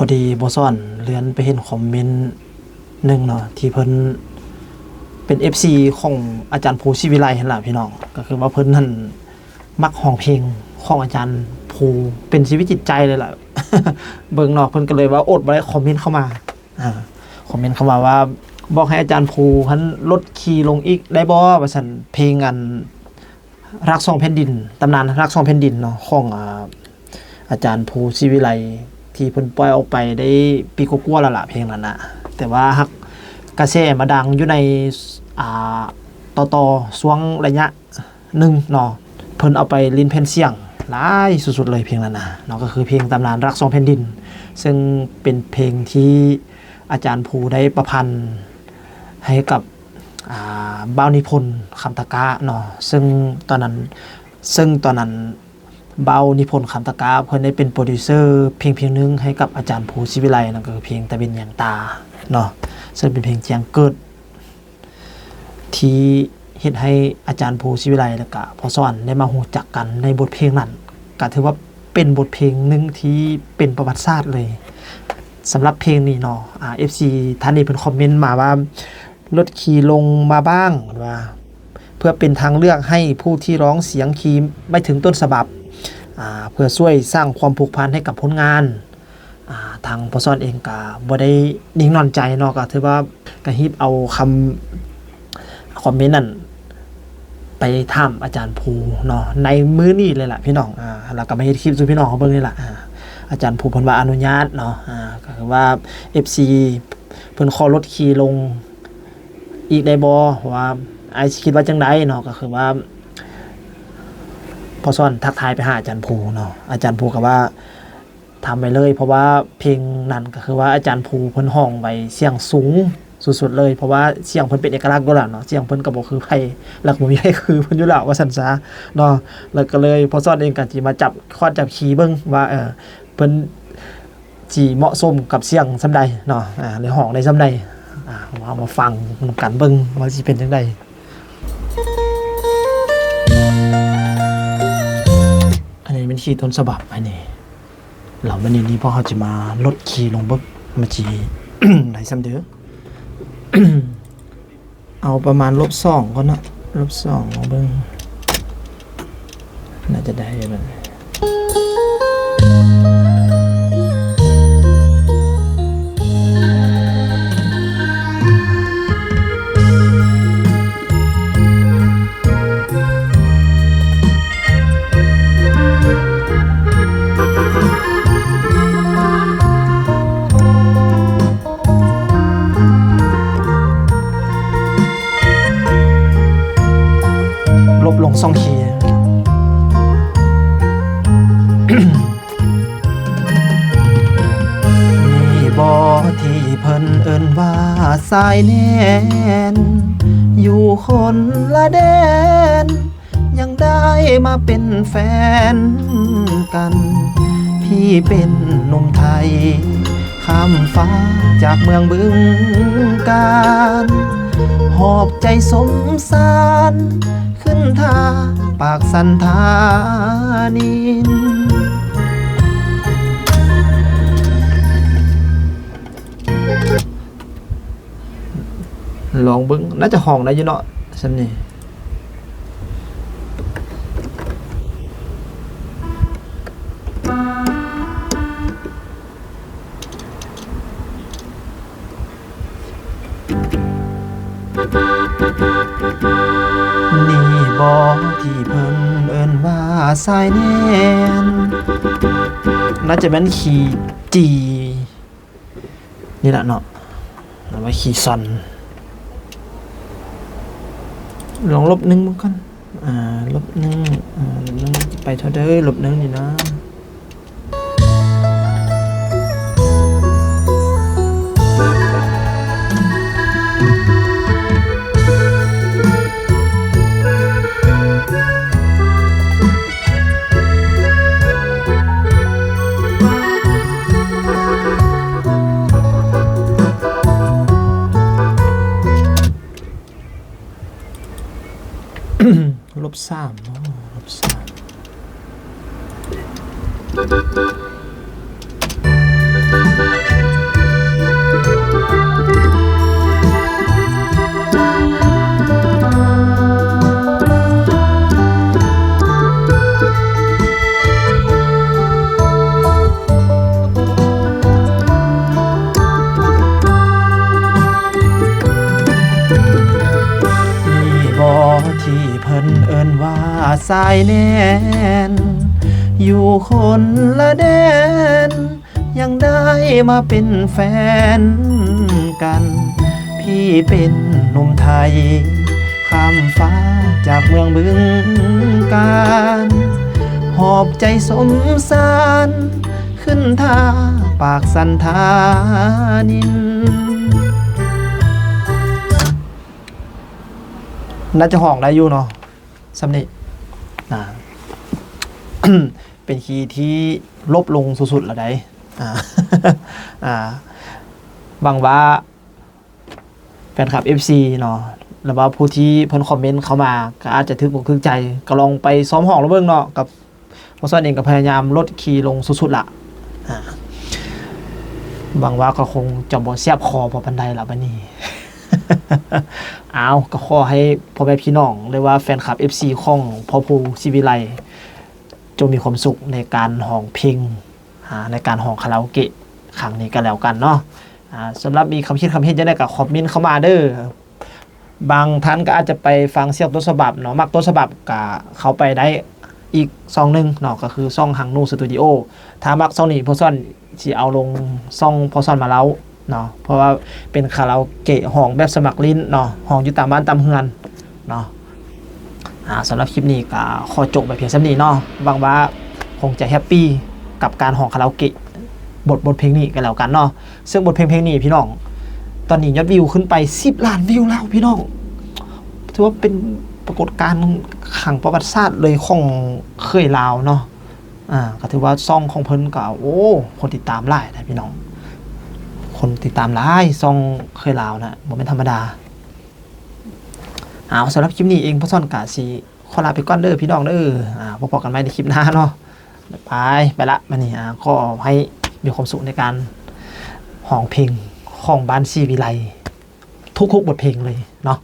อดีบ่ซ่อนเลื่อนไปเห็นคอมเมนต์หนึ่งเนาะที่เพิ่นเป็น FC ของอาจารย์ภูศิวิไลหั่นล่ะพี่น้องก็คือว่าเพิ่นนั่นมักร้องเพลงของอาจารย์ภูเป็นชีวิตจิตใจเลยล่ะ เบิ่งเนาะเพิ่นก็เลยว่าอดบ่ได้คอมเมนต์เข้ามาคอมเมนต์เข้ามาว่าบอกให้อาจารย์ภูหันลดคีย์ลงอีกได้บ่ว่าซั่นเพลงอันรักสองแผ่นดินตำนานรักสองแผ่นดินเนาะของอาจารย์ภูศิวิไลที่เพิ่นปล่อยออกไปได้ปีกว่าๆแล้วล่ะเพลงนั้นน่ะแต่ว่าฮักกระแสมาดังอยู่ในต่อช่วงระยะหนึ่งเนาะเพิ่นเอาไปลิ้นแผ่นเสียงหลายสุดๆเลยเพลงนั้นน่ะเนาะก็คือเพลงตำนานรักสองแผ่นดินซึ่งเป็นเพลงที่อาจารย์ภูได้ประพันธ์ให้กับบ่าวนิพนธ์คำตะกะเนาะซึ่งตอนนั้นบ่าวนิพนธ์คำตะกะเพิ่นได้เป็นโปรดิวเซอร์เพลงนึงให้กับอาจารย์ภูศิวิไลนั่นก็คือเพลงตะเวนยางตาเนาะซึ่งเป็นเพลงแจ้งเกิดที่เฮ็ดให้อาจารย์ภูศิวิไลแล้วก็พ่อสอนได้มารู้จักกันในบทเพลงนั้นก็ถือว่าเป็นบทเพลงนึงที่เป็นประวัติศาสตร์เลยสำหรับเพลงนี้เนาะFC ท่านนี้เพิ่นคอมเมนต์มาว่าลดคีย์ลงมาบ้างว่าเพื่อเป็นทางเลือกให้ผู้ที่ร้องเสียงคีย์ไม่ถึงต้นฉบับเพื่อช่วยสร้างความผูกพันให้กับผลงานทางพ่อสอนเองก็บ่ได้นิ่งนอนใจเนาะก็ถือว่าก็ฮิบเอาคำคอมเมนต์นั้นไปถามอาจารย์ภูเนาะในมื้อนี้เลยล่ะพี่น้องแล้วก็มาเฮ็ดคลิปสู่พี่น้องเขาเบิ่งนี่ล่ะอาจารย์ภูเพิ่นว่าอนุญาตเนาะก็คือว่า FC เพิ่นขอลดคีย์ลงอีกได้บ่ว่าไอ้คิดว่าจังได๋เนาะก็คือว่าพอซ่อนทักทายไปหาอาจารย์ภูเนาะอาจารย์ภูก็ว่าทำไปเลยเพราะว่าเพลงนั้นก็คือว่าอาจารย์ภูเพิ่นร้องไว้เสียงสูงสุดๆเลยเพราะว่าเสียงเพิ่นเป็นเอกลักษณ์อยู่แล้วเนาะเสียงเพิ่นก็บ่คือไผแล้วก็บ่มีใครคือเพิ่นอยู่แล้วว่าซั่นซะเนาะแล้วก็เลยพอซ่อนเองก็สิมาจับคอร์ดจับคีย์เบิ่งว่าเพิ่นสิเหมาะสมกับเสียงซำใดเนาะเลยร้องได้ซำใดเอามาฟังนำกันเบิ่งว่าสิเป็นจังได๋อันนี้เป็นคีย์ต้นฉบับอันนี้เราวันนี้พอเขาจะมาลดคีย์ลงปุ๊บมันจะ ไหนซ้ำเด้อ เอาประมาณ-2ก่อนเนาะ-2ลองเบิ่งน่าจะได้แบบลบลง2คีย์นี่บ่ที่เพิ่นเอิ้นว่าสายแน่นอยู่คนละแดนยังได้มาเป็นแฟนกันพี่เป็นหนุ่มไทยข้ามฟ้าจากเมืองบึงกาฬหอบใจสมสารขึ้นท่าปากสันธานินลองเบิ่งน่าจะห้องได้อยู่เนาะซั่นนี่นี่บ่ที่เพิ่นเอิ้นว่าสายแน่นน่าจะเป็นคีย์ G นี่แหละเนาะหรือว่าคีย์ซอนลอง-1มึงก่อน-1ไปเท่าเด้อ-1นี่นะ-3เนาะ-3 พิ่นเอิ้นว่าสายแน่นอยู่คนละแดนยังได้มาเป็นแฟนกันพี่เป็นหนุ่มไทยข้ามฟ้าจากเมืองบึงกาฬหอบใจสมสารขึ้นท่าปากสันธานินน่าจะห้องได้อยู่เนาะสำเนียง เป็นคีย์ที่ลบลงสุดๆละได้บางว่าแฟนคลับ FC เนาะหรือว่าผู้ที่เพิ่นคอมเมนต์เข้ามาก็อาจจะถึกอกถึกใจก็ลองไปซ้อมห้องแล้วเบิ่งเนาะกับพอซ้อนเองก็พยายามลดคีย์ลงสุดๆละบางว่าก็คงจะบ่เสียบคอพอปานใดล่ะบัดนี้ เอาก็ขอให้พ่อแม่พี่น้องหรือว่าแฟนคลับ FC ของพ่อภูศิวิไลจงมีความสุขในการห้องเพลงในการห้องคาราโอเกะครั้งนี้ก็แล้วกันเนาะสำหรับมีคำคิดคำเห็นจะได้กับคอมเมนต์เข้ามาเด้อบางท่านก็อาจจะไปฟังเสียงต้นฉบับเนาะมักต้นฉบับก็เข้าไปได้อีกซองนึงเนาะก็คือซ่องหังนูสตูดิโอถ้ามักซ่องนี้พอซ่อนสิเอาลงซ่องพอซ่อนมาแล้วเนาะเพราะว่าเป็นคาราโอเกะห้องแบบสมัครลิ้นเนาะห้องอยู่ตามบ้านตามเฮือนเนาะสำหรับคลิปนี้ก็ขอจบไปเพียงเท่านี้เนาะหวังว่าคงจะแฮปปี้กับการห้องคาราโอเกะบทเพลงนี้กันแล้วกันเนาะซึ่งบทเพลงนี้พี่น้องตอนนี้ยอดวิวขึ้นไป10 ล้านวิวแล้วพี่น้องถือว่าเป็นปรากฏการณ์ขังประวัติศาสตร์เลยของเคยลาวเนาะก็ถือว่าซ่องของเพิ่นก็โอ้คนติดตามหลายนะพี่น้องคนติดตามหลายซ่องเคยลาวนะบ่เป็นธรรมดาสำหรับคลิปนี้เองพ่อซ่อนกะสิขอลาไปก่อนเด้อพี่น้องเด้อพบกันใหม่ในคลิปหน้าเนาะไปละมานี่ขอให้มีความสุขในการห้องเพลงของบ้านศิวิไลทุกๆบทเพลงเลยเนาะ